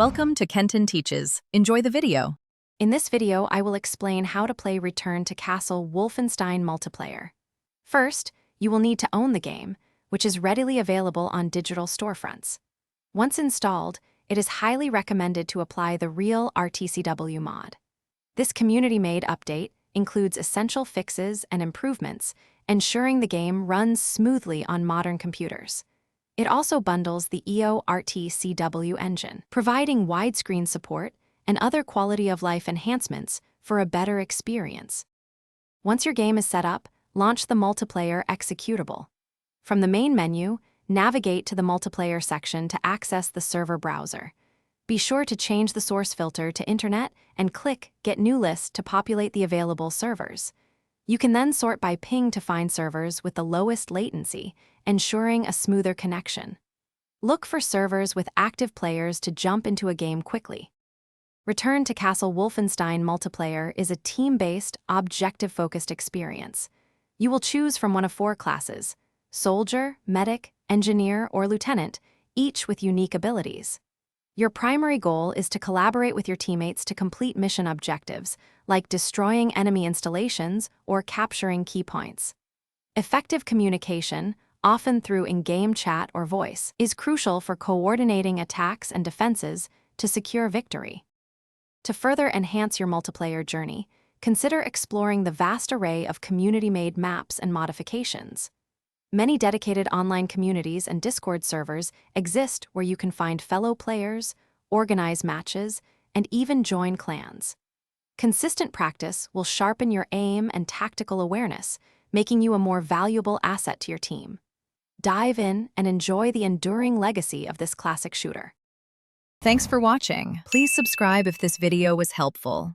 Welcome to Kenton Teaches. Enjoy the video. In this video, I will explain how to play Return to Castle Wolfenstein multiplayer. First, you will need to own the game, which is readily available on digital storefronts. Once installed, it is highly recommended to apply the Real RTCW mod. This community-made update includes essential fixes and improvements, ensuring the game runs smoothly on modern computers. It also bundles the EO RTCW engine, providing widescreen support and other quality-of-life enhancements for a better experience. Once your game is set up, launch the multiplayer executable. From the main menu, navigate to the multiplayer section to access the server browser. Be sure to change the source filter to Internet and click Get New List to populate the available servers. You can then sort by ping to find servers with the lowest latency, ensuring a smoother connection. Look for servers with active players to jump into a game quickly. Return to Castle Wolfenstein multiplayer is a team-based, objective-focused experience. You will choose from one of 4 classes: Soldier, Medic, Engineer, or Lieutenant, each with unique abilities. Your primary goal is to collaborate with your teammates to complete mission objectives, like destroying enemy installations or capturing key points. Effective communication, often through in-game chat or voice, is crucial for coordinating attacks and defenses to secure victory. To further enhance your multiplayer journey, consider exploring the vast array of community-made maps and modifications. Many dedicated online communities and Discord servers exist where you can find fellow players, organize matches, and even join clans. Consistent practice will sharpen your aim and tactical awareness, making you a more valuable asset to your team. Dive in and enjoy the enduring legacy of this classic shooter. Thanks for watching. Please subscribe if this video was helpful.